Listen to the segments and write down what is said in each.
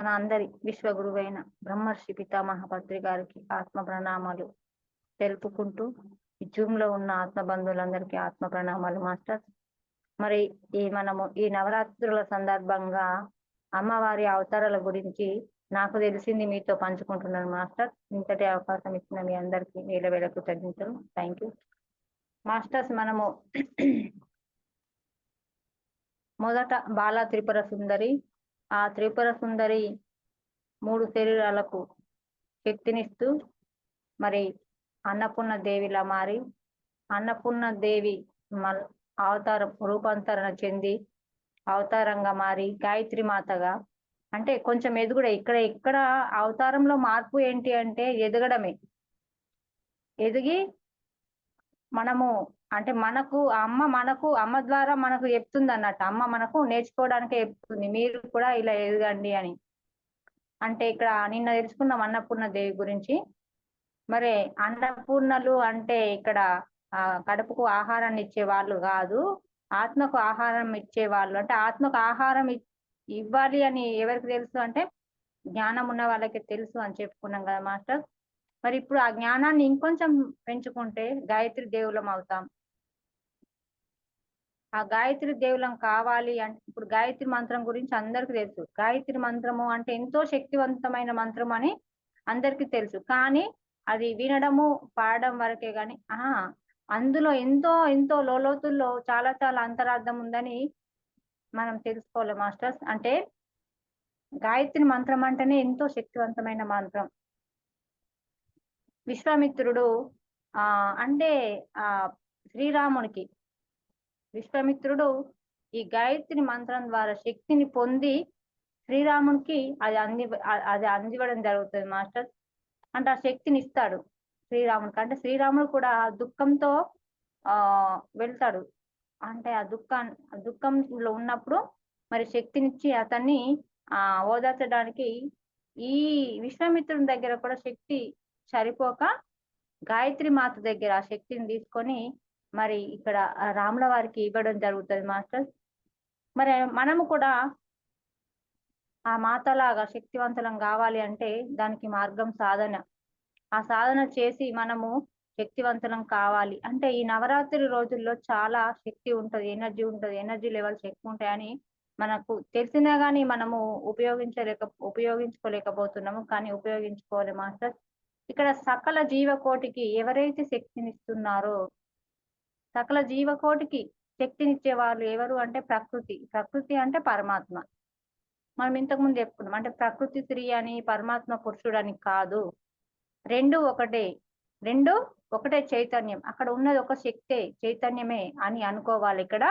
మన అందరి విశ్వగురువైన బ్రహ్మర్షి పితామహ పత్రి గారికి ఆత్మ ప్రణామాలు తెలుపుకుంటూ ఈ జూమ్ లో ఉన్న ఆత్మ బంధువులందరికీ ఆత్మ ప్రణామాలు మాస్టర్. మరి మనము ఈ నవరాత్రుల సందర్భంగా అమ్మవారి అవతారాల గురించి నాకు తెలిసింది మీతో పంచుకుంటున్నాను మాస్టర్. ఇంతటి అవకాశం ఇచ్చిన మీ అందరికీ వేల వేల కృతజ్ఞతలు. Thank you masters. మనము మొదట బాలా త్రిపుర సుందరి, ఆ త్రిపుర సుందరి 3 శరీరాలకు శక్తినిస్తూ మరి అన్నపూర్ణ దేవిలా మారి అన్నపూర్ణ దేవి అవతారం రూపాంతరణ చెంది అవతారంగా మారి గాయత్రి మాతగా, అంటే కొంచెం ఎదుగుడ ఇక్కడ అవతారంలో మార్పు ఏంటి అంటే ఎదగడమే. ఎదిగి మనము అంటే అమ్మ ద్వారా మనకు చెప్తుంది అన్నట్టు. అమ్మ మనకు నేర్చుకోవడానికే చెప్తుంది, మీరు కూడా ఇలా ఎదగండి అని. అంటే ఇక్కడ నిన్న తెలుసుకున్నాం అన్నపూర్ణ దేవి గురించి. మరి అన్నపూర్ణలు అంటే ఇక్కడ కడుపుకు ఆహారాన్ని ఇచ్చే వాళ్ళు కాదు, ఆత్మకు ఆహారం ఇచ్చే వాళ్ళు. అంటే ఆత్మకు ఆహారం ఇవ్వాలి అని ఎవరికి తెలుసు అంటే జ్ఞానం ఉన్న వాళ్ళకి తెలుసు అని చెప్పుకున్నాం కదా మాస్టర్. మరి ఇప్పుడు ఆ జ్ఞానాన్ని ఇంకొంచెం పెంచుకుంటే గాయత్రి దేవులం అవుతాం. ఆ గాయత్రి దేవులం కావాలి అంటే ఇప్పుడు గాయత్రి మంత్రం గురించి అందరికీ తెలుసు. గాయత్రి మంత్రము అంటే ఎంతో శక్తివంతమైన మంత్రం అని అందరికీ తెలుసు. కానీ అది వినడము పాడడం వరకే గాని అందులో ఎంతో ఎంతో లోతుల్లో చాలా చాలా అంతరార్థం ఉందని మనం తెలుసుకోవాలి మాస్టర్స్. అంటే గాయత్రి మంత్రం అంటేనే ఎంతో శక్తివంతమైన మంత్రం. విశ్వామిత్రుడు అంటే శ్రీరామునికి విశ్వామిత్రుడు ఈ గాయత్రి మంత్రం ద్వారా శక్తిని పొంది శ్రీరామునికి అది అందివ్వడం జరుగుతుంది మాస్టర్. అంటే ఆ శక్తిని ఇస్తాడు శ్రీరామునికి. అంటే శ్రీరాముడు కూడా దుఃఖంతో వెళ్తాడు. అంటే ఆ దుఃఖంలో ఉన్నప్పుడు మరి శక్తినిచ్చి అతన్ని ఓదార్చడానికి ఈ విశ్వామిత్రుని దగ్గర కూడా శక్తి సరిపోక గాయత్రి మాత దగ్గర ఆ శక్తిని తీసుకొని మరి ఇక్కడ రాముల వారికి ఇవ్వడం జరుగుతుంది మాస్టర్. మరి మనము కూడా ఆ మాతలాగా శక్తివంతులం కావాలి అంటే దానికి మార్గం సాధన. ఆ సాధన చేసి మనము శక్తివంతులం కావాలి అంటే ఈ నవరాత్రి రోజుల్లో చాలా శక్తి ఉంటది, ఎనర్జీ ఉంటది, ఎనర్జీ లెవెల్స్ ఎక్కువ ఉంటాయని మనకు తెలిసినా గానీ మనము ఉపయోగించుకోలేకపోతున్నాము. కానీ ఉపయోగించుకోవాలి మాస్టర్. ఇక్కడ సకల జీవకోటికి ఎవరైతే శక్తినిస్తున్నారో, సకల జీవకోటికి శక్తినిచ్చే వాళ్ళు ఎవరు అంటే ప్రకృతి అంటే పరమాత్మ. మనం ఇంతకు ముందు చెప్పుకున్నాం. అంటే ప్రకృతి స్త్రీ అని పరమాత్మ పురుషుడు అని కాదు, రెండు ఒకటే చైతన్యం. అక్కడ ఉన్నది ఒక శక్తే, చైతన్యమే అని అనుకోవాలి. ఇక్కడ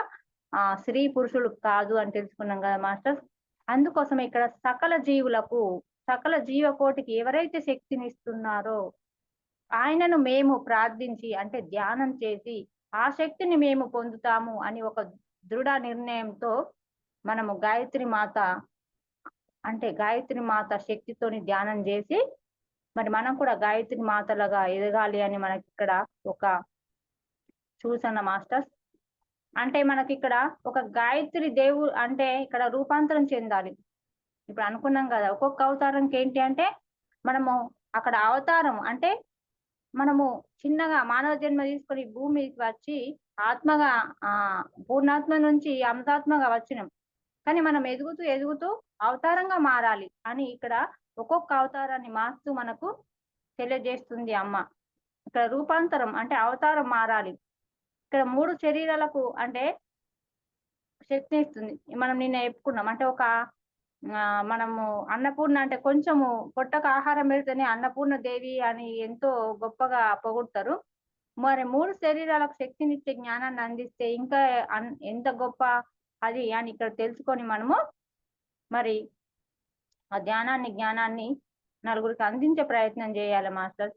స్త్రీ పురుషుడు కాదు అని తెలుసుకున్నాం కదా మాస్టర్. అందుకోసం ఇక్కడ సకల జీవకోటికి ఎవరైతే శక్తినిస్తున్నారో ఆయనను మేము ప్రార్థించి అంటే ధ్యానం చేసి ఆ శక్తిని మేము పొందుతాము అని ఒక దృఢ నిర్ణయంతో మనము గాయత్రి మాత శక్తితోని ధ్యానం చేసి మరి మనం కూడా గాయత్రి మాతలుగా ఎదగాలి అని మనకి ఇక్కడ ఒక సూచన మాస్టర్స్. అంటే మనకి ఇక్కడ ఒక గాయత్రి దేవుడు అంటే ఇక్కడ రూపాంతరం చెందాలి. ఇప్పుడు అనుకున్నాం కదా ఒక్కొక్క అవతారంకి ఏంటి అంటే మనము అక్కడ అవతారం అంటే మనము చిన్నగా మానవ జన్మ తీసుకొని భూమి మీదకి వచ్చి ఆత్మగా పూర్ణాత్మ నుంచి అమృతాత్మగా వచ్చినాం. కానీ మనం ఎదుగుతూ అవతారంగా మారాలి అని ఇక్కడ ఒక్కొక్క అవతారాన్ని మారుతూ మనకు తెలియజేస్తుంది అమ్మ. ఇక్కడ రూపాంతరం అంటే అవతారం మారాలి. ఇక్కడ 3 శరీరాలకు అంటే శక్తి ఇస్తుంది. మనం నిన్న చెప్పుకున్నాం. అంటే మనము అన్నపూర్ణ అంటే కొంచెము పొట్టకు ఆహారం పెడితేనే అన్నపూర్ణ దేవి అని ఎంతో గొప్పగా పొగుడతారు. మరి 3 శరీరాలకు శక్తినిచ్చే జ్ఞానాన్ని అందిస్తే ఇంకా ఎంత గొప్ప అది అని ఇక్కడ తెలుసుకొని మనము మరి ఆ జ్ఞానాన్ని నలుగురికి అందించే ప్రయత్నం చేయాలి మాస్టర్.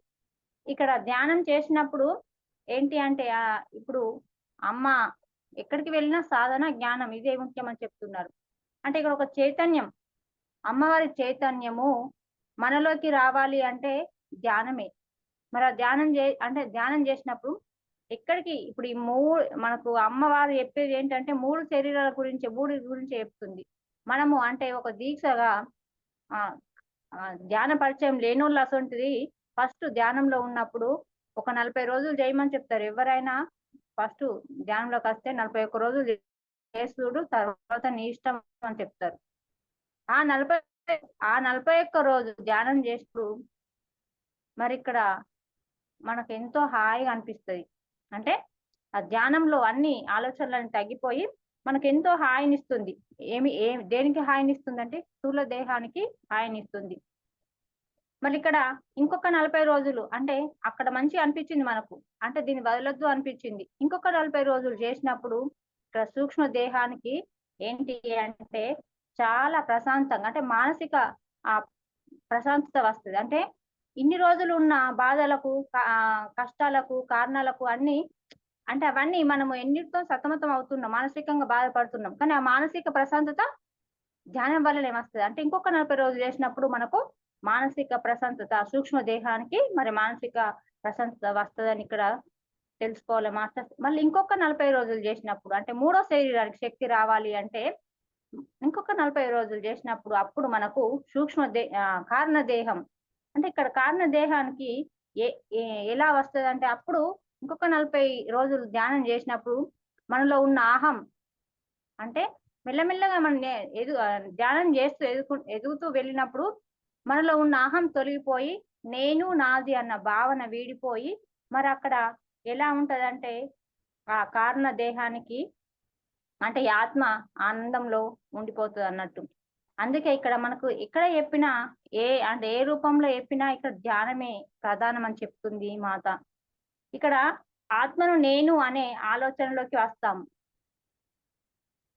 ఇక్కడ ధ్యానం చేసినప్పుడు ఏంటి అంటే ఇప్పుడు అమ్మ ఎక్కడికి వెళ్ళినా సాధన జ్ఞానం ఇదే ముఖ్యమని చెప్తున్నారు. అంటే ఇక్కడ ఒక చైతన్యం, అమ్మవారి చైతన్యము మనలోకి రావాలి అంటే ధ్యానమే. మరి ఆ ధ్యానం చేసినప్పుడు ఎక్కడికి ఇప్పుడు మనకు అమ్మవారు చెప్పేది ఏంటంటే 3 శరీరాల గురించి చెప్తుంది. మనము అంటే ఒక దీక్షగా ఆ ధ్యాన పరిచయం లేనోళ్ళు అసొంటిది ఫస్ట్ ధ్యానంలో ఉన్నప్పుడు ఒక 40 రోజులు చేయమని చెప్తారు. ఎవరైనా ఫస్ట్ ధ్యానంలోకి వస్తే 41 రోజులు చేసి చూడు, తర్వాత నీ ఇష్టం అని చెప్తారు. ఆ 40 ఆ 41 రోజు ధ్యానం చేస్తూ మరి ఇక్కడ మనకు ఎంతో హాయిగా అనిపిస్తది. అంటే ఆ ధ్యానంలో అన్ని ఆలోచనలన్నీ తగ్గిపోయి మనకెంతో హాయినిస్తుంది. దేనికి హాయినిస్తుందంటే స్థూల దేహానికి హాయినిస్తుంది. మళ్ళీ ఇక్కడ ఇంకొక 40 రోజులు అంటే అక్కడ మంచిగా అనిపించింది మనకు. అంటే దీన్ని వదలొద్దు అనిపించింది. ఇంకొక 40 రోజులు చేసినప్పుడు ఇక్కడ సూక్ష్మ దేహానికి ఏంటి అంటే చాలా ప్రశాంతంగా అంటే మానసిక ప్రశాంతత వస్తది. అంటే ఇన్ని రోజులు ఉన్న బాధలకు, కష్టాలకు, కారణాలకు అన్నీ అంటే అవన్నీ మనము ఎన్నిటితో సతమతం అవుతున్నాం. మానసికంగా బాధపడుతున్నాం. కానీ ఆ మానసిక ప్రశాంతత ధ్యానం వల్లనే వస్తది. అంటే ఇంకొక 40 రోజులు చేసినప్పుడు మనకు మానసిక ప్రశాంతత సూక్ష్మ దేహానికి మరి మానసిక ప్రశాంతత వస్తదని ఇక్కడ తెలుసుకోవాలి మాస్టర్స్. మళ్ళీ ఇంకొక 40 రోజులు చేసినప్పుడు అంటే మూడో శరీరానికి శక్తి రావాలి అంటే ఇంకొక 40 రోజులు చేసినప్పుడు అప్పుడు మనకు కారణ దేహం అంటే ఇక్కడ కారణ దేహానికి ఏ ఎలా వస్తదంటే అప్పుడు ఇంకొక 40 రోజులు ధ్యానం చేసినప్పుడు మనలో ఉన్న అహం అంటే మెల్లమెల్లగా మనం ధ్యానం చేస్తూ ఎదుగుతూ వెళ్ళినప్పుడు మనలో ఉన్న అహం తొలగిపోయి నేను నాది అన్న భావన వీడిపోయి మరి అక్కడ ఎలా ఉంటదంటే ఆ కారణ దేహానికి అంటే ఈ ఆత్మ ఆనందంలో ఉండిపోతుంది అన్నట్టు. అందుకే ఇక్కడ మనకు ఎక్కడ చెప్పినా అంటే ఏ రూపంలో చెప్పినా ఇక్కడ ధ్యానమే ప్రధానం అని చెప్తుంది మాత. ఇక్కడ ఆత్మను నేను అనే ఆలోచనలోకి వస్తాము.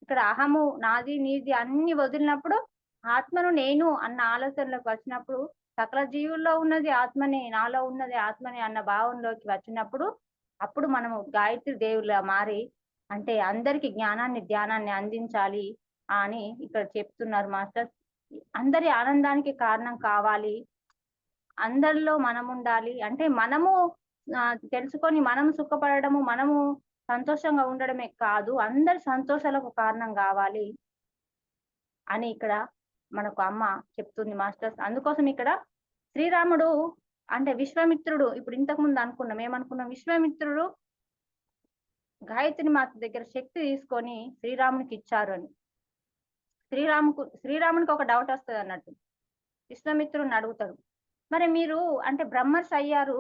ఇక్కడ అహము నాది నీది అన్ని వదిలినప్పుడు ఆత్మను నేను అన్న ఆలోచనలోకి వచ్చినప్పుడు సకల జీవుల్లో ఉన్నది ఆత్మని, నాలో ఉన్నది ఆత్మని అన్న భావంలోకి వచ్చినప్పుడు అప్పుడు మనము గాయత్రి దేవుళ్ళ మారి అంటే అందరికి జ్ఞానాన్ని ధ్యానాన్ని అందించాలి అని ఇక్కడ చెప్తున్నారు మాస్టర్. అందరి ఆనందానికి కారణం కావాలి, అందరిలో మనం ఉండాలి అంటే మనము తెలుసుకొని మనం సుఖపడము, మనము సంతోషంగా ఉండడమే కాదు అందరి సంతోషాలకు కారణం కావాలి అని ఇక్కడ మనకు అమ్మ చెప్తుంది మాస్టర్స్. అందుకోసం ఇక్కడ శ్రీరాముడు అంటే విశ్వామిత్రుడు ఇప్పుడు ఇంతకు ముందు అనుకున్నాం ఏమనుకున్నాం, విశ్వామిత్రుడు గాయత్రి మాత దగ్గర శక్తి తీసుకొని శ్రీరామునికి ఇచ్చారు అని. శ్రీరామునికి ఒక డౌట్ వస్తుంది అన్నట్టు. విశ్వామిత్రుడిని అడుగుతాడు, మరి మీరు అంటే బ్రహ్మర్షి అయ్యారు,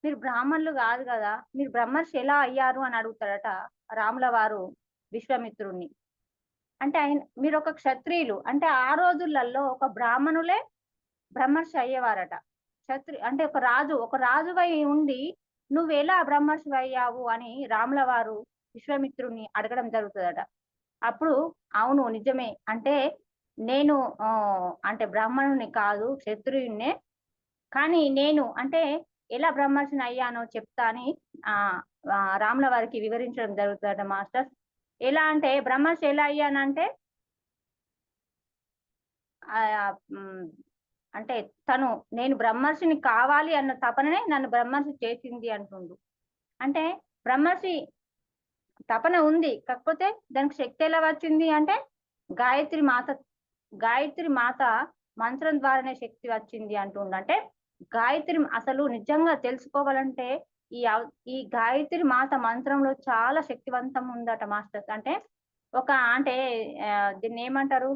మీరు బ్రాహ్మణులు కాదు కదా, మీరు బ్రహ్మర్షి ఎలా అయ్యారు అని అడుగుతాడట రాముల వారు విశ్వామిత్రుడిని. అంటే మీరు ఒక క్షత్రియులు అంటే ఆ రోజులలో ఒక బ్రాహ్మణులే బ్రహ్మర్షి అయ్యేవారట. అంటే ఒక రాజువై ఉండి నువ్వు ఎలా బ్రహ్మర్షి అయ్యావు అని రాముల వారు విశ్వామిత్రుడిని అడగడం జరుగుతుందట. అప్పుడు అవును నిజమే అంటే నేను అంటే బ్రాహ్మణుని కాదు క్షత్రియున్నే, కానీ నేను అంటే ఎలా బ్రహ్మర్షిని అయ్యానో చెప్తా అని రాముల వారికి వివరించడం జరుగుతుందట మాస్టర్స్. ఎలా అంటే బ్రహ్మర్షి ఎలా అయ్యానంటే అంటే నేను బ్రహ్మర్షిని కావాలి అన్న తపననే నన్ను బ్రహ్మర్షి చేసింది అంటుండు. అంటే బ్రహ్మర్షి తపన ఉంది, కాకపోతే దానికి శక్తి ఎలా వచ్చింది అంటే గాయత్రి మాత మంత్రం ద్వారానే శక్తి వచ్చింది అంటుండు. అంటే గాయత్రి అసలు నిజంగా తెలుసుకోవాలంటే ఈ గాయత్రి మాత మంత్రంలో చాలా శక్తివంతం ఉందట మాస్టర్స్. అంటే అంటే దీన్ని ఏమంటారు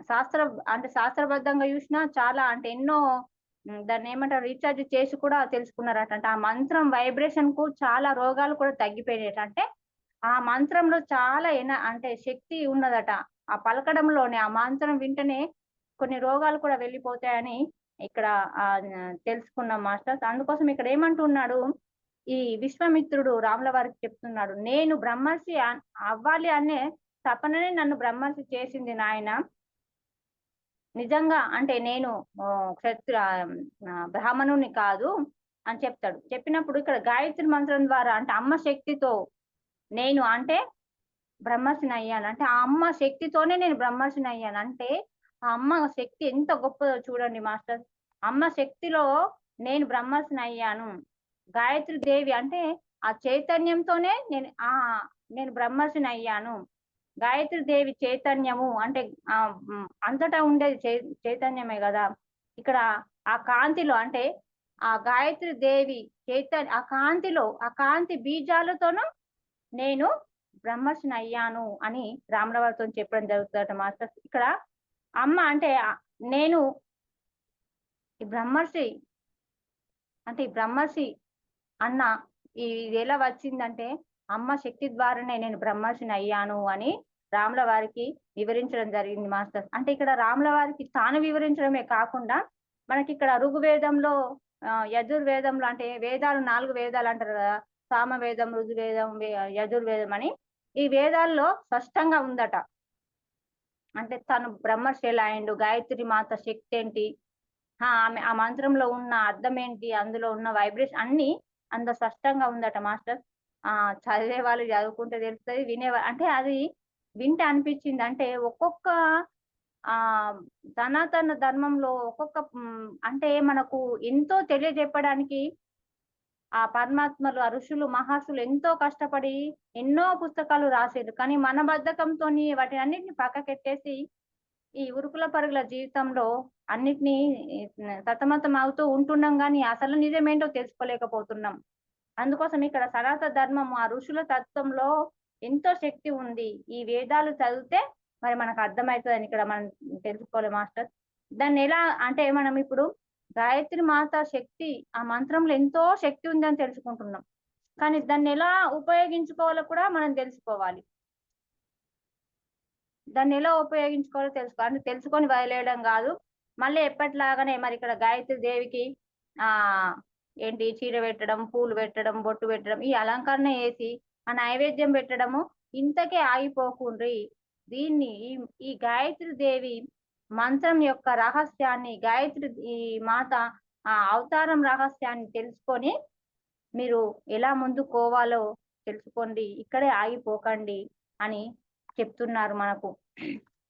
శాస్త్రబద్ధంగా చూసినా చాలా అంటే ఎన్నో దాన్ని ఏమంటారు రీఛార్జ్ చేసి కూడా తెలుసుకున్నారట. అంటే ఆ మంత్రం వైబ్రేషన్ కు చాలా రోగాలు కూడా తగ్గిపోయినాయట. అంటే ఆ మంత్రంలో చాలా అంటే శక్తి ఉన్నదట. ఆ పలకడంలోనే ఆ మంత్రం వింటనే కొన్ని రోగాలు కూడా వెళ్ళిపోతాయని ఇక్కడ తెలుసుకున్నాం మాస్టర్స్. అందుకోసం ఇక్కడ ఏమంటున్నాడు ఈ విశ్వామిత్రుడు రాముల వారికి చెప్తున్నాడు, నేను బ్రహ్మర్షి అవ్వాలి అనే తపననే నన్ను బ్రహ్మర్షి చేసింది నాయన. నిజంగా అంటే నేను బ్రాహ్మణుని కాదు అని చెప్తాడు. చెప్పినప్పుడు ఇక్కడ గాయత్రి మంత్రం ద్వారా అంటే అమ్మ శక్తితో నేను అంటే బ్రహ్మర్షిని అయ్యాను. అంటే ఆ అమ్మ శక్తితోనే నేను బ్రహ్మర్షిని అయ్యాను. అంటే ఆ అమ్మ శక్తి ఎంత గొప్పదో చూడండి మాస్టర్. అమ్మ శక్తిలో నేను బ్రహ్మర్షిని అయ్యాను. గాయత్రి దేవి అంటే ఆ చైతన్యంతోనే నేను బ్రహ్మర్షిని అయ్యాను. గాయత్రి దేవి చైతన్యము అంటే అంతటా ఉండేది చైతన్యమే కదా. ఇక్కడ ఆ కాంతిలో అంటే ఆ గాయత్రి దేవి ఆ కాంతిలో ఆ కాంతి బీజాలతోనూ నేను బ్రహ్మర్షిని అయ్యాను అని రామరావుతో చెప్పడం జరుగుతుందట మాస్టర్. ఇక్కడ అమ్మ అంటే నేను ఈ బ్రహ్మర్షి అంటే ఈ బ్రహ్మర్షి అన్న ఇది ఎలా వచ్చిందంటే అమ్మ శక్తి ద్వారానే నేను బ్రహ్మర్షిని అయ్యాను అని రాముల వారికి వివరించడం జరిగింది మాస్టర్. అంటే ఇక్కడ రాముల వారికి తాను వివరించడమే కాకుండా మనకి ఇక్కడ ఋగ్వేదంలో యజుర్వేదంలో అంటే వేదాలు 4 వేదాలు అంటారు కదా, సామవేదం, ఋగ్వేదం, యజుర్వేదం అని. ఈ వేదాల్లో స్పష్టంగా ఉందట. అంటే తను బ్రహ్మర్షి ఎలా అయిండు, గాయత్రి మాత శక్తి ఏంటి, ఆమె ఆ మంత్రంలో ఉన్న అర్థం ఏంటి, అందులో ఉన్న వైబ్రేషన్ అన్ని అంత స్పష్టంగా ఉందట మాస్టర్. చదివే వాళ్ళు చదువుకుంటే తెలుస్తుంది, వినేవాళ్ళు అంటే అది వింటే అనిపించింది. అంటే ఒక్కొక్క ఆ సనాతన ధర్మంలో ఒక్కొక్క అంటే మనకు ఎంతో తెలియజెప్పడానికి ఆ పరమాత్మలు, ఆ ఋషులు, మహర్షులు ఎంతో కష్టపడి ఎన్నో పుస్తకాలు రాసారు. కానీ మన బద్ధకంతో వాటిని అన్నిటిని పక్కకెట్టేసి ఈ ఉరుకుల పరుగుల జీవితంలో అన్నిటినీ సతమతం అవుతూ ఉంటున్నాం, కానీ అసలు నిజమేంటో తెలుసుకోలేకపోతున్నాం. అందుకోసం ఇక్కడ సనాతన ధర్మం ఆ ఋషుల తత్వంలో ఎంతో శక్తి ఉంది. ఈ వేదాలు చదివితే మరి మనకు అర్థమవుతుందని ఇక్కడ మనం తెలుసుకోవాలి మాస్టర్. దాన్ని ఎలా అంటే మనం ఇప్పుడు గాయత్రి మాత శక్తి ఆ మంత్రంలో ఎంతో శక్తి ఉందని తెలుసుకుంటున్నాం, కానీ దాన్ని ఎలా ఉపయోగించుకోవాలో కూడా మనం తెలుసుకోవాలి. దాన్ని ఎలా ఉపయోగించుకోవాలో తెలుసుకోవాలి. అంటే తెలుసుకొని వదిలేయడం కాదు. మళ్ళీ ఎప్పటిలాగానే మరి ఇక్కడ గాయత్రి దేవికి ఆ ఏంటి చీర పెట్టడం, పూలు పెట్టడం, బొట్టు పెట్టడం, ఈ అలంకరణ వేసి ఆ నైవేద్యం పెట్టడము ఇంతకే ఆగిపోకుండ్రి. దీన్ని ఈ గాయత్రి దేవి మంత్రం యొక్క రహస్యాన్ని, గాయత్రి ఈ మాత ఆ అవతారం రహస్యాన్ని తెలుసుకొని మీరు ఎలా ముందుకు పోవాలో తెలుసుకోండి, ఇక్కడే ఆగిపోకండి అని చెప్తున్నారు మనకు.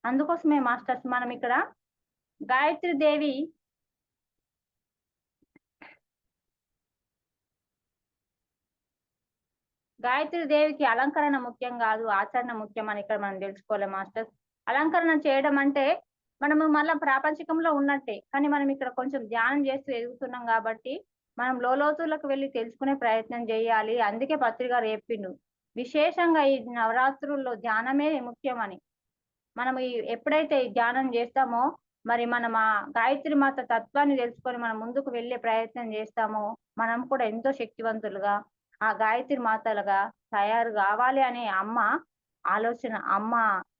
అందుకోసమే మాస్టర్స్ మనం ఇక్కడ గాయత్రి దేవి గాయత్రి దేవికి అలంకరణ ముఖ్యం కాదు, ఆచరణ ముఖ్యం అని ఇక్కడ మనం తెలుసుకోవాలి మాస్టర్స్. అలంకరణ చేయడం అంటే మనము మళ్ళా ప్రాపంచికంలో ఉన్నట్టే, కానీ మనం ఇక్కడ కొంచెం ధ్యానం చేస్తూ ఎదుగుతున్నాం కాబట్టి మనం లోతులకు వెళ్ళి తెలుసుకునే ప్రయత్నం చేయాలి. అందుకే పత్రిక చెప్పిండు విశేషంగా ఈ నవరాత్రుల్లో ధ్యానమే ముఖ్యమని. మనం ఎప్పుడైతే ఈ ధ్యానం చేస్తామో మరి మనం ఆ గాయత్రి మాత తత్వాన్ని తెలుసుకొని మనం ముందుకు వెళ్ళే ప్రయత్నం చేస్తామో మనం కూడా ఎంతో శక్తివంతులుగా ఆ గాయత్రి మాతలుగా తయారు కావాలి అనే అమ్మ ఆలోచన. అమ్మ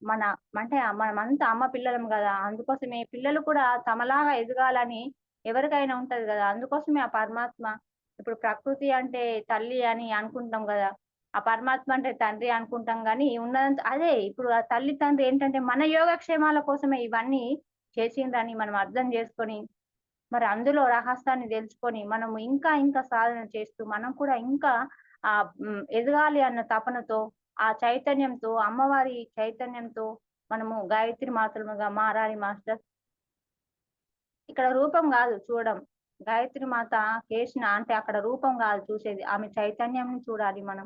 మన అంటే మనమంతా అమ్మ పిల్లలం కదా, అందుకోసమే పిల్లలు కూడా తమలాగా ఎదగాలని ఎవరికైనా ఉంటది కదా. అందుకోసమే ఆ పరమాత్మ ఇప్పుడు ప్రకృతి అంటే తల్లి అని అనుకుంటాం కదా, ఆ పరమాత్మ అంటే తండ్రి అనుకుంటాం, కానీ ఉన్నదంతా అదే. ఇప్పుడు ఆ తల్లి తండ్రి ఏంటంటే మన యోగక్షేమాల కోసమే ఇవన్నీ చేసిండ్రని మనం అర్థం చేసుకొని మరి అందులో రహస్యాన్ని తెలుసుకొని మనం ఇంకా ఇంకా సాధన చేస్తూ మనం కూడా ఇంకా ఎదగాలి అన్న తపనతో ఆ చైతన్యంతో అమ్మవారి చైతన్యంతో మనము గాయత్రి మాతలుగా మారాలి మాస్టర్. ఇక్కడ రూపం కాదు చూడడం, గాయత్రి మాత చేసిన అంటే అక్కడ రూపం కాదు చూసేది, ఆమె చైతన్యం చూడాలి మనం.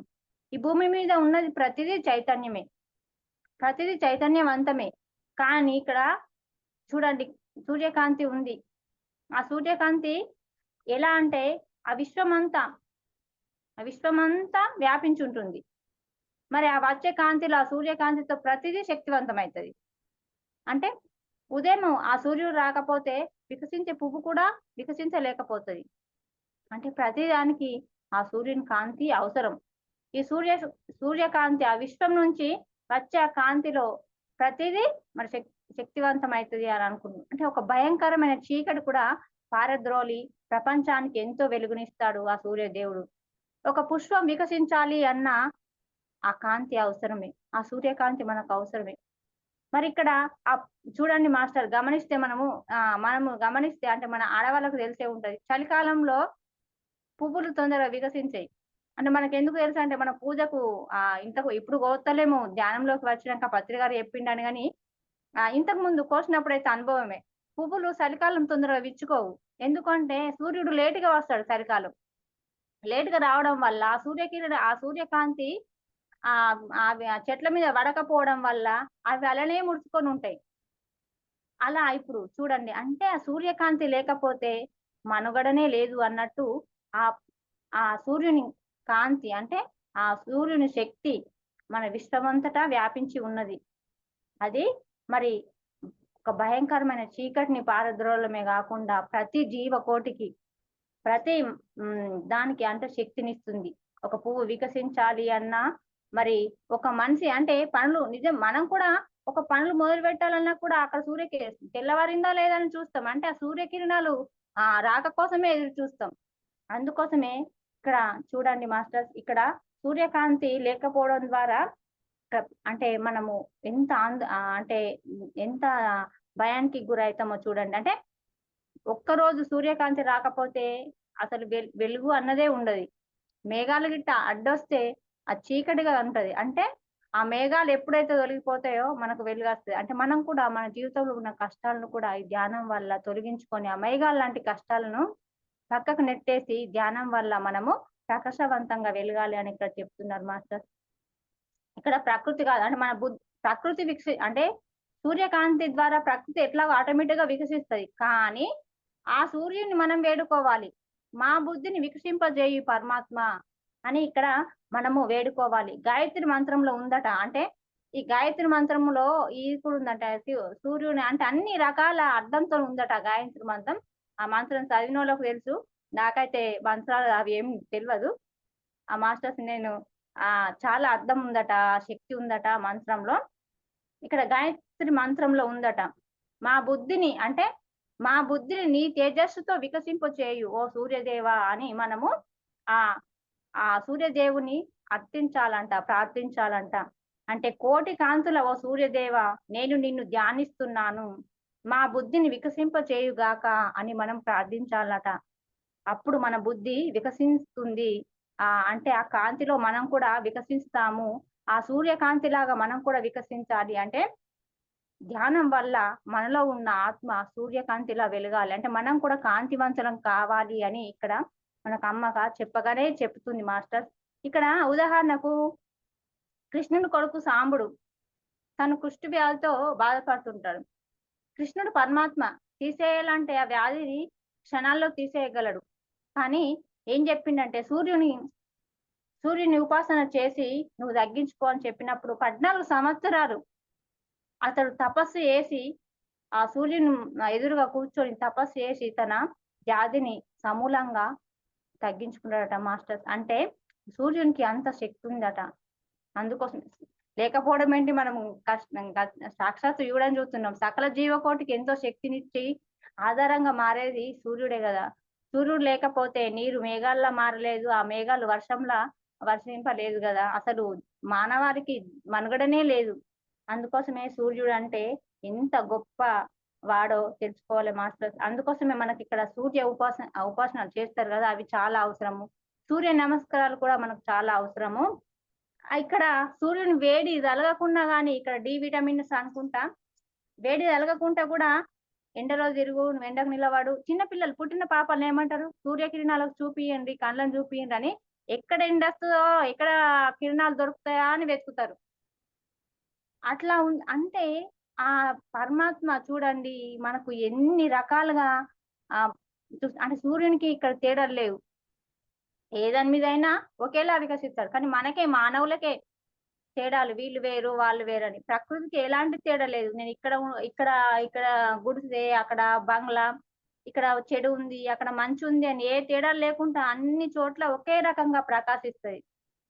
ఈ భూమి మీద ఉన్నది ప్రతిదీ చైతన్యమే, ప్రతిదీ చైతన్యవంతమే. కానీ ఇక్కడ చూడండి సూర్యకాంతి ఉంది, ఆ సూర్యకాంతి ఎలా అంటే ఆ విశ్వమంతా వ్యాపించి ఉంటుంది. మరి ఆ వచ్చే కాంతిలో ఆ సూర్యకాంతితో ప్రతిదీ శక్తివంతమవుతుంది. అంటే ఉదయం ఆ సూర్యుడు రాకపోతే వికసించే పువ్వు కూడా వికసించలేకపోతుంది. అంటే ప్రతిదానికి ఆ సూర్యుని కాంతి అవసరం. ఈ సూర్యకాంతి ఆ విశ్వం నుంచి వచ్చే ఆ కాంతిలో ప్రతిదీ మరి శక్తివంతం అవుతుంది అని అనుకున్నాం. అంటే ఒక భయంకరమైన చీకటి కూడా పారద్రోలి ప్రపంచానికి ఎంతో వెలుగునిస్తాడు ఆ సూర్యదేవుడు. ఒక పుష్పం వికసించాలి అన్న ఆ కాంతి అవసరమే, ఆ సూర్యకాంతి మనకు అవసరమే. మరి ఇక్కడ ఆ చూడండి మాస్టర్ గమనిస్తే మనము గమనిస్తే అంటే మన ఆడవాళ్ళకు తెలిసే ఉంటది, చలికాలంలో పువ్వులు తొందరగా వికసించాయి. అంటే మనకు ఎందుకు తెలుసు అంటే మన పూజకు ఇంతకు ఇప్పుడు కోస్తలేము, ధ్యానంలోకి వచ్చినాక పత్రికారు చెప్పిండని, కానీ ఇంతకు ముందు కోసినప్పుడైతే అనుభవమే. పువ్వులు చలికాలం తొందరగా విచ్చుకోవు, ఎందుకంటే సూర్యుడు లేటుగా వస్తాడు. చలికాలం లేటుగా రావడం వల్ల ఆ సూర్యకాంతి అవి ఆ చెట్ల మీద పడకపోవడం వల్ల అవి అలానే ముడుచుకొని ఉంటాయి. అలా ఇప్పుడు చూడండి అంటే ఆ సూర్యకాంతి లేకపోతే మనుగడనే లేదు అన్నట్టు ఆ ఆ సూర్యుని కాంతి అంటే ఆ సూర్యుని శక్తి మన విశ్వమంతటా వ్యాపించి ఉన్నది. అది మరి ఒక భయంకరమైన చీకటిని పారద్రోలమే కాకుండా ప్రతి జీవకోటికి ప్రతి దానికి అంటే శక్తినిస్తుంది. ఒక పువ్వు వికసించాలి అన్నా, మరి ఒక మనిషి అంటే పనులు నిజం మనం కూడా ఒక పనులు మొదలుపెట్టాలన్నా కూడా అక్కడ తెల్లవారిందా లేదా అని చూస్తాం. అంటే ఆ సూర్యకిరణాలు రాక కోసమే ఎదురు చూస్తాం. అందుకోసమే ఇక్కడ చూడండి మాస్టర్స్ ఇక్కడ సూర్యకాంతి లేకపోవడం ద్వారా అంటే మనము అంటే ఎంత భయానికి గురైతామో చూడండి. అంటే ఒక్కరోజు సూర్యకాంతి రాకపోతే అసలు వెలుగు అన్నదే ఉండదు. మేఘాలు గిట్ట అడ్డొస్తే అది చీకటిగా ఉంటది. అంటే ఆ మేఘాలు ఎప్పుడైతే తొలగిపోతాయో మనకు వెలుగొస్తది. అంటే మనం కూడా మన జీవితంలో ఉన్న కష్టాలను కూడా ఈ ధ్యానం వల్ల తొలగించుకొని ఆ మేఘాలు లాంటి కష్టాలను పక్కకు నెట్టేసి ధ్యానం వల్ల మనము ప్రకాశవంతంగా వెలగాలి అని ఇక్కడ చెప్తున్నారు మాస్టర్. ఇక్కడ ప్రకృతి కాదు అంటే మన ప్రకృతి అంటే సూర్యకాంతి ద్వారా ప్రకృతి ఎట్లాగో ఆటోమేటిక్ గా వికసిస్తది. కానీ ఆ సూర్యుని మనం వేడుకోవాలి. మా బుద్ధిని వికసింపజేయు పరమాత్మ అని ఇక్కడ మనము వేడుకోవాలి. గాయత్రి మంత్రంలో ఉందట. అంటే ఈ గాయత్రి మంత్రములో ఇది కూడా ఉందట. సూర్యుని అంటే అన్ని రకాల అర్థంతో ఉందట గాయత్రి మంత్రం. ఆ మంత్రం చదివినోళ్ళకు తెలుసు. నాకైతే మంత్రాలు అవి ఏం తెలవదు. ఆ మాస్టర్స్ నేను చాలా అర్థం ఉందట, శక్తి ఉందట మంత్రంలో. ఇక్కడ గాయత్రి మంత్రంలో ఉందట. మా బుద్ధిని అంటే మా బుద్ధిని నీ తేజస్సుతో వికసింపచేయు ఓ సూర్యదేవ అని మనము ఆ ఆ సూర్యదేవుని అర్థించాలంట, ప్రార్థించాలంట. అంటే కోటి కాంతుల ఓ సూర్యదేవ నేను నిన్ను ధ్యానిస్తున్నాను. మా బుద్ధిని వికసింపచేయుగాక అని మనం ప్రార్థించాలట. అప్పుడు మన బుద్ధి వికసిస్తుంది. అంటే ఆ కాంతిలో మనం కూడా వికసిస్తాము. ఆ సూర్యకాంతిలాగా మనం కూడా వికసించాలి అంటే ధ్యానం వల్ల మనలో ఉన్న ఆత్మ సూర్యకాంతిలా వెలగాలి. అంటే మనం కూడా కాంతివంతులం కావాలి అని ఇక్కడ మనకు అమ్మగా చెప్పగానే చెప్తుంది మాస్టర్. ఇక్కడ ఉదాహరణకు కృష్ణుని కొడుకు సాంబుడు తను కుష్టు వ్యాధితో బాధపడుతుంటాడు. కృష్ణుడు పరమాత్మ తీసేయాలంటే ఆ వ్యాధిని క్షణాల్లో తీసేయగలడు. కానీ ఏం చెప్పిండంటే సూర్యుని ఉపాసన చేసి నువ్వు తగ్గించుకో అని చెప్పినప్పుడు 14 సంవత్సరాలు అతడు తపస్సు చేసి ఆ సూర్యుని ఎదురుగా కూర్చొని తపస్సు చేసి తన వ్యాధిని సమూలంగా తగ్గించుకున్నాడట మాస్టర్స్. అంటే సూర్యునికి అంత శక్తి ఉందట. అందుకోసం లేకపోవడం ఏంటి మనం సాక్షాత్తు చూడని చూస్తున్నాం. సకల జీవకోటికి ఎంతో శక్తినిచ్చి ఆధారంగా మారేది సూర్యుడే కదా. సూర్యుడు లేకపోతే నీరు మేఘాల్లా మారలేదు. ఆ మేఘాలు వర్షంలా వర్షింపలేదు కదా. అసలు మానవారికి మనుగడనే లేదు. అందుకోసమే సూర్యుడు అంటే ఎంత గొప్ప వాడో తెలుసుకోవాలి మాస్టర్స్. అందుకోసమే మనకి ఇక్కడ సూర్య ఉపాసనలు చేస్తారు కదా, అవి చాలా అవసరము. సూర్య నమస్కారాలు కూడా మనకు చాలా అవసరము. ఇక్కడ సూర్యుని వేడి తలగకుండా గాని ఇక్కడ డి విటమిన్స్ అనుకుంటా వేడి తలగకుండా కూడా ఎండలో తిరుగు, నువ్వు ఎండకు నిలబడు. చిన్నపిల్లలు పుట్టిన పాపల్ని ఏమంటారు? సూర్యకిరణాలకు చూపియండి, కళ్ళను చూపియండి అని ఎక్కడ ఎండ వస్తుందో ఎక్కడ కిరణాలు దొరుకుతాయా అని వెతుకుతారు. అట్లా అంటే ఆ పరమాత్మ చూడండి మనకు ఎన్ని రకాలుగా అంటే సూర్యునికి ఇక్కడ తేడాలు లేవు. ఏ దాని మీద అయినా ఒకేలా వికసిస్తాడు. కానీ మనకే మానవులకే తేడాలు, వీళ్ళు వేరు వాళ్ళు వేరు అని. ప్రకృతికి ఎలాంటి తేడా లేదు. నేను ఇక్కడ ఇక్కడ ఇక్కడ గుడిసె, అక్కడ బంగ్లా, ఇక్కడ చెడు ఉంది, అక్కడ మంచి ఉంది అని ఏ తేడాలు లేకుండా అన్ని చోట్ల ఒకే రకంగా ప్రకాశిస్తది.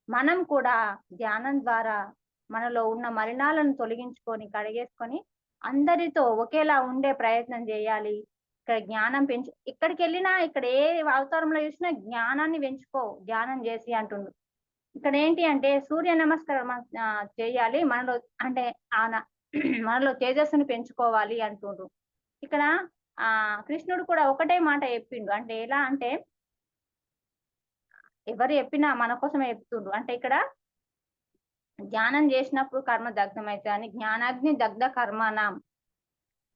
మనం కూడా ధ్యానం ద్వారా మనలో ఉన్న మలినాలను తొలగించుకొని కడిగేసుకొని అందరితో ఒకేలా ఉండే ప్రయత్నం చేయాలి. ఇక్కడ జ్ఞానం ఇక్కడికి వెళ్ళినా ఇక్కడ ఏ అవతారంలో చూసినా జ్ఞానాన్ని పెంచుకో ధ్యానం చేసి అంటుండు. ఇక్కడ ఏంటి అంటే సూర్య నమస్కారం చేయాలి మనలో అంటే మనలో తేజస్సును పెంచుకోవాలి అంటుండ్రు. ఇక్కడ కృష్ణుడు కూడా ఒకటే మాట చెప్పిండు. అంటే ఎలా అంటే ఎవరు చెప్పినా మన కోసమే చెప్తుండ్రు. అంటే ఇక్కడ ధ్యానం చేసినప్పుడు కర్మ దగ్ధమైతే అని జ్ఞానాగ్ని దగ్ధ కర్మనాం.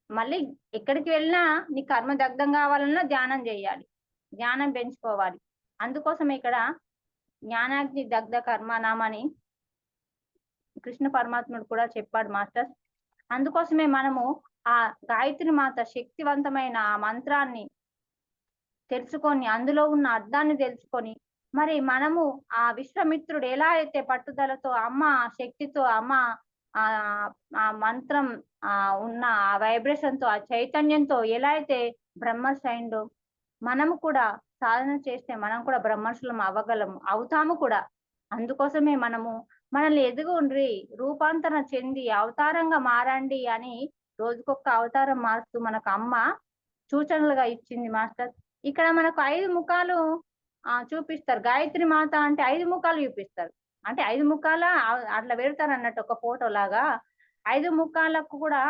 మళ్ళీ ఎక్కడికి వెళ్ళినా నీ కర్మ దగ్ధం కావాలన్నా ధ్యానం చేయాలి, జ్ఞానం పెంచుకోవాలి. అందుకోసం ఇక్కడ జ్ఞానాగ్ని దగ్ధ కర్మనాం అని కృష్ణ పరమాత్ముడు కూడా చెప్పాడు మాస్టర్స్. అందుకోసమే మనము ఆ గాయత్రి మాత శక్తివంతమైన ఆ మంత్రాన్ని తెలుసుకొని, అందులో ఉన్న అర్థాన్ని తెలుసుకొని, మరి మనము ఆ విశ్వామిత్రుడు ఎలా అయితే పట్టుదలతో అమ్మ శక్తితో అమ్మ ఆ మంత్రం ఉన్న ఆ వైబ్రేషన్ తో, ఆ చైతన్యంతో ఎలా అయితే బ్రహ్మర్షి అయిందో, మనము కూడా సాధన చేస్తే మనం కూడా బ్రహ్మర్షులం అవ్వగలము, అవుతాము కూడా. అందుకోసమే మనము మనల్ని ఎదుగుండ్రి, రూపాంతరం చెంది అవతారంగా మారండి అని రోజుకొక అవతారం మారుస్తూ మనకు అమ్మ సూచనలుగా ఇచ్చింది మాస్టర్. ఇక్కడ మనకు 5 ముఖాలు చూపిస్తారు. గాయత్రి మాత అంటే 5 ముఖాలు చూపిస్తారు. అంటే 5 ముఖాల అట్లా పెడతారన్నట్టు ఒక ఫోటో లాగా. 5 ముఖాలకు కూడా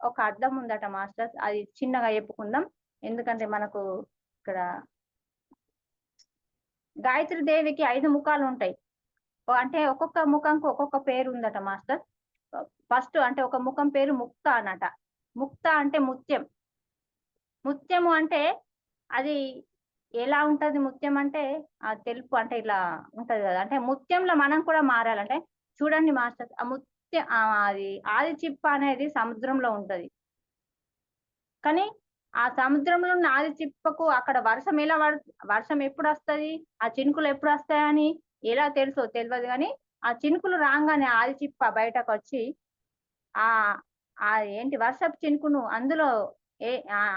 ఒక అర్థం ఉందట మాస్టర్స్. అది చిన్నగా చెప్పుకుందాం. ఎందుకంటే మనకు ఇక్కడ గాయత్రి దేవికి 5 ముఖాలు ఉంటాయి. అంటే ఒక్కొక్క ముఖంకు ఒక్కొక్క పేరు ఉందట మాస్టర్. ఫస్ట్ అంటే ఒక ముఖం పేరు ముక్త అనట. ముక్త అంటే ముత్యం. ముత్యము అంటే అది ఎలా ఉంటది ముత్యం అంటే తెలుపు అంటే ఇట్లా ఉంటది కదా. అంటే ముత్యంలో మనం కూడా మారాలంటే చూడండి మాస్టర్, ఆ ముత్యం అది ఆది చిప్ప అనేది సముద్రంలో ఉంటది. కానీ ఆ సముద్రంలో ఉన్న ఆది చిప్పకు అక్కడ వర్షం ఎలా వర్షం ఎప్పుడు వస్తది, ఆ చినుకులు ఎప్పుడు వస్తాయని ఎలా తెలుసో తెలియదు. కానీ ఆ చినుకులు రాగానే ఆది చిప్ప బయటకు వచ్చి ఆ ఆ ఏంటి వర్షపు చినుకును అందులో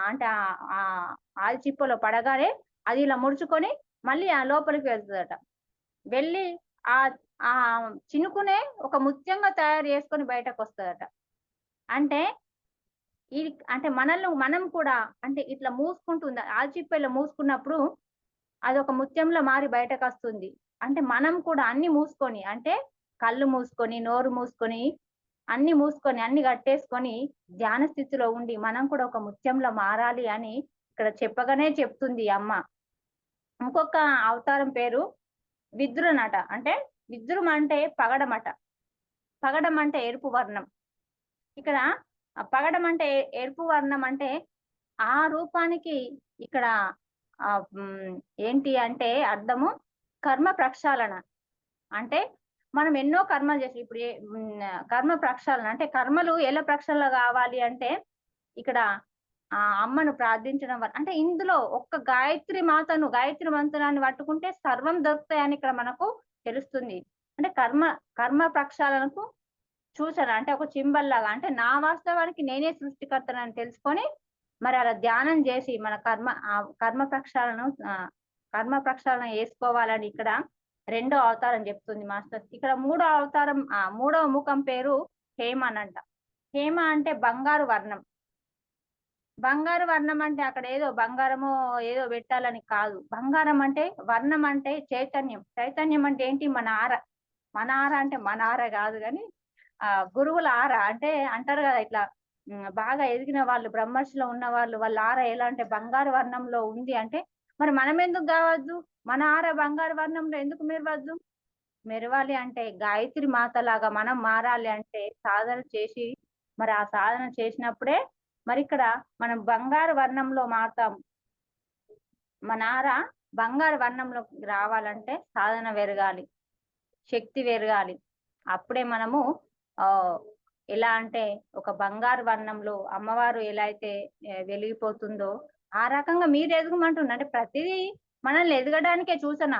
అంటే ఆ ఆది చిప్పలో పడగానే అది ఇలా ముడుచుకొని మళ్ళీ ఆ లోపలికి వెళ్తుందట. వెళ్ళి ఆ ఆ చినుకునే ఒక ముత్యంగా తయారు చేసుకొని బయటకు వస్తుందట. అంటే ఈ అంటే మనల్ని మనం కూడా అంటే ఇట్లా మూసుకుంటుంది, ఆది చిప్ప ఇలా మూసుకున్నప్పుడు అదొక ముత్యంలో మారి బయటకు వస్తుంది. అంటే మనం కూడా అన్ని మూసుకొని, అంటే కళ్ళు మూసుకొని, నోరు మూసుకొని, అన్ని మూసుకొని, అన్ని కట్టేసుకొని ధ్యాన స్థితిలో ఉండి మనం కూడా ఒక ముత్యంలో మారాలి అని ఇక్కడ చెప్పగానే చెప్తుంది అమ్మ. ఇంకొక అవతారం పేరు విద్రునట. అంటే విద్రుం అంటే పగడమట. పగడం అంటే ఎరుపు వర్ణం. ఇక్కడ పగడం అంటే ఎరుపు వర్ణం అంటే ఆ రూపానికి ఇక్కడ ఏంటి అంటే అర్థము కర్మ ప్రక్షాళన. అంటే మనం ఎన్నో కర్మలు చేసి ఇప్పుడు కర్మ ప్రక్షాళన అంటే కర్మలు ఎలా ప్రక్షాళన కావాలి అంటే ఇక్కడ అమ్మను ప్రార్థించడం వల్ల, అంటే ఇందులో ఒక్క గాయత్రి మాతను గాయత్రి మంత్రాన్ని పట్టుకుంటే సర్వం దొరుకుతాయని ఇక్కడ మనకు తెలుస్తుంది. అంటే కర్మ ప్రక్షాళనకు సూచన అంటే ఒక చింబల్లాగా, అంటే నా వాస్తవానికి నేనే సృష్టికర్తనని తెలుసుకొని మరి అలా ధ్యానం చేసి మన కర్మ ప్రక్షాళన చేసుకోవాలని ఇక్కడ రెండో అవతారం చెప్తుంది మాస్టర్. ఇక్కడ మూడో అవతారం మూడవ ముఖం పేరు హేమ అనంట. హేమ అంటే బంగారు వర్ణం. బంగారు వర్ణం అంటే అక్కడ ఏదో బంగారమో ఏదో పెట్టాలని కాదు. బంగారం అంటే వర్ణం అంటే చైతన్యం. చైతన్యం అంటే ఏంటి, మన ఆర. మన ఆర అంటే మన ఆర కాదు కానీ గురువుల ఆర. అంటే అంటారు కదా ఇట్లా బాగా ఎదిగిన వాళ్ళు, బ్రహ్మర్షిలో ఉన్న వాళ్ళు, వాళ్ళ ఆర ఎలా అంటే బంగారు వర్ణంలో ఉంది. అంటే మరి మనం ఎందుకు కావద్దు, మన ఆర బంగారు వర్ణంలో ఎందుకు మెరవద్దు? మెరవాలి అంటే గాయత్రి మాత లాగా మనం మారాలి అంటే సాధన చేసి, మరి ఆ సాధన చేసినప్పుడే మరి ఇక్కడ మనం బంగారు వర్ణంలో మారుతాం. మన ఆర బంగారు వర్ణంలోకి రావాలంటే సాధన పెరగాలి, శక్తి పెరగాలి. అప్పుడే మనము ఎలా అంటే ఒక బంగారు వర్ణంలో అమ్మవారు ఎలా అయితే వెలిగిపోతుందో ఆ రకంగా మీరు ఎదగమంటున్నారు. అంటే ప్రతిదీ మనల్ని ఎదగడానికే సూచన.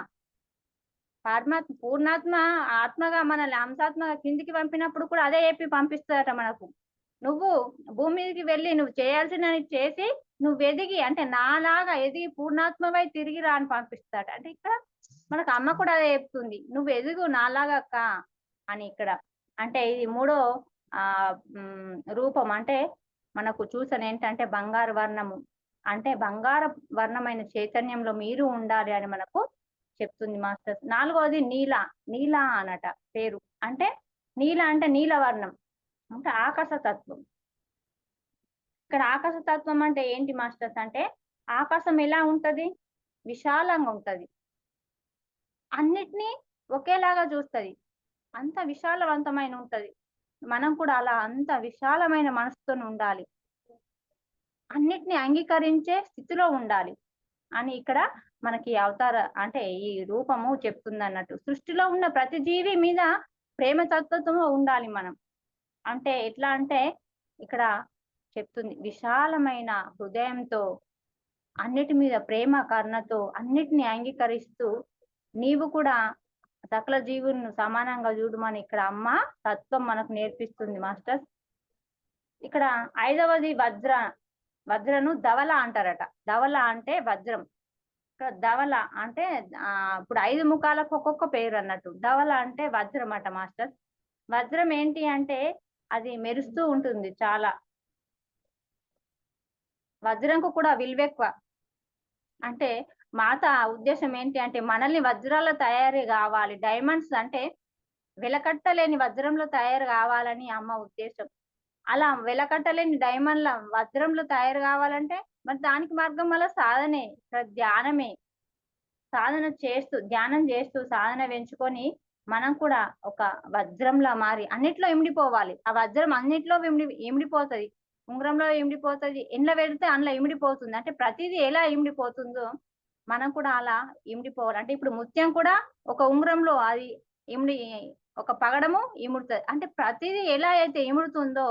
పూర్ణాత్మ ఆత్మగా మనల్ని అంశాత్మగా కిందికి పంపినప్పుడు కూడా అదే చెప్పి పంపిస్తుందట మనకు. నువ్వు భూమి మీదకి వెళ్ళి నువ్వు చేయాల్సినవి చేసి నువ్వు ఎదిగి, అంటే నాలాగా ఎదిగి పూర్ణాత్మవై తిరిగి రా అని పంపిస్తాడు. అంటే ఇక్కడ మనకు అమ్మ కూడా అదే చెప్తుంది, నువ్వు ఎదుగు నాలాగా అక్క అని. ఇక్కడ అంటే ఇది మూడో రూపం. అంటే మనకు చూసిన ఏంటంటే బంగారు వర్ణము, అంటే బంగారు వర్ణమైన చైతన్యంలో మీరు ఉండాలి అని మనకు చెప్తుంది మాస్టర్స్. నాలుగవది నీల. నీల అనట పేరు. అంటే నీల అంటే నీలవర్ణం అంటే ఆకాశతత్వం. ఇక్కడ ఆకాశతత్వం అంటే ఏంటి మాస్టర్స్ అంటే ఆకాశం ఎలా ఉంటది, విశాలంగా ఉంటది, అన్నిటినీ ఒకేలాగా చూస్తది, అంత విశాలవంతమైన ఉంటది. మనం కూడా అలా అంత విశాలమైన మనసుతో ఉండాలి, అన్నిటిని అంగీకరించే స్థితిలో ఉండాలి అని ఇక్కడ మనకి అవతార అంటే ఈ రూపము చెప్తుంది అన్నట్టు. సృష్టిలో ఉన్న ప్రతి జీవి మీద ప్రేమ తత్వతో ఉండాలి మనం. అంటే ఎట్లా అంటే ఇక్కడ చెప్తుంది విశాలమైన హృదయంతో అన్నిటి మీద ప్రేమ కరుణతో అన్నిటిని అంగీకరిస్తూ నీవు కూడా సకల జీవులను సమానంగా చూడమని ఇక్కడ అమ్మ తత్వం మనకు నేర్పిస్తుంది మాస్టర్స్. ఇక్కడ ఐదవది వజ్రను ధవల అంటారట. ధవల అంటే వజ్రం. ఇక్కడ ధవల అంటే ఇప్పుడు 5 ముఖాలకు ఒక్కొక్క పేరు అన్నట్టు. ధవల అంటే వజ్రం అట మాస్టర్స్. వజ్రం ఏంటి అంటే అది మెరుస్తూ ఉంటుంది చాలా. వజ్రంకు కూడా విలువెక్కువ. అంటే మాత ఉద్దేశం ఏంటి అంటే మనల్ని వజ్రాల తయారీ కావాలి. డైమండ్స్ అంటే వెలకట్టలేని వజ్రంలో తయారు కావాలని అమ్మ ఉద్దేశం. అలా వెలకట్టలేని డైమండ్ల వజ్రంలో తయారు కావాలంటే మరి దానికి మార్గం వల్ల సాధనే, ధ్యానమే. సాధన చేస్తూ, ధ్యానం చేస్తూ, సాధన పెంచుకొని మనం కూడా ఒక వజ్రంలా మారి అన్నిట్లో ఇమిడిపోవాలి. ఆ వజ్రం అన్నిట్లో ఇమిడిపోతది. ఉంగరంలో ఇమిడిపోతది. ఎండ్ల పెడితే అందులో ఇమిడిపోతుంది. అంటే ప్రతిదీ ఎలా ఇమిడిపోతుందో మనం కూడా అలా ఇమిడిపోవాలి. అంటే ఇప్పుడు ముత్యం కూడా ఒక ఉంగరంలో అది ఇమిడి ఒక పగడము ఇముడుతది. అంటే ప్రతిదీ ఎలా అయితే ఇముడుతుందో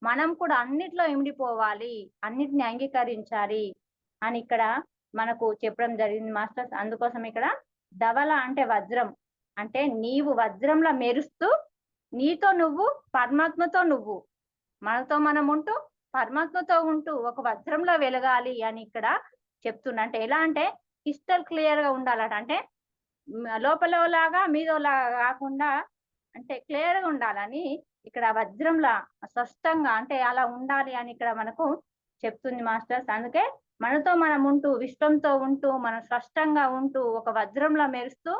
మనం కూడా అన్నిట్లో ఇమిడిపోవాలి. అన్నిటిని అంగీకరించాలి అని ఇక్కడ మనకు చెప్పడం జరిగింది మాస్టర్స్. అందుకోసం ఇక్కడ ధవల అంటే వజ్రం. అంటే నీవు వజ్రంలా మెరుస్తూ నీతో నువ్వు, పరమాత్మతో నువ్వు, మనతో మనం ఉంటూ పరమాత్మతో ఉంటూ ఒక వజ్రంలో వెలగాలి అని ఇక్కడ చెప్తున్నా. అంటే ఎలా అంటే క్రిస్టల్ క్లియర్ గా ఉండాలట. అంటే లోపలలాగా మీదోలాగా కాకుండా అంటే క్లియర్ గా ఉండాలని ఇక్కడ వజ్రంలా స్పష్టంగా అంటే అలా ఉండాలి అని ఇక్కడ మనకు చెప్తుంది మాస్టర్స్. అందుకే మనతో మనం ఉంటూ, విశ్వంతో ఉంటూ, మనం స్పష్టంగా ఉంటూ ఒక వజ్రంలా మెరుస్తూ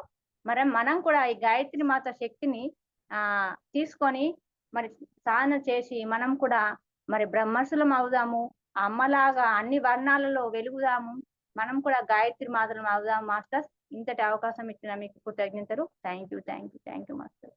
మనం కూడా ఈ గాయత్రి మాత శక్తిని తీసుకొని మరి సాధన చేసి మనం కూడా మరి బ్రహ్మర్షులం అవుదాము. అమ్మలాగా అన్ని వర్ణాలలో వెలుగుదాము. మనం కూడా గాయత్రి మాతలం అవుదాం మాస్టర్స్. ఇంతటి అవకాశం ఇచ్చిన మీకు కృతజ్ఞతలు. Thank you master.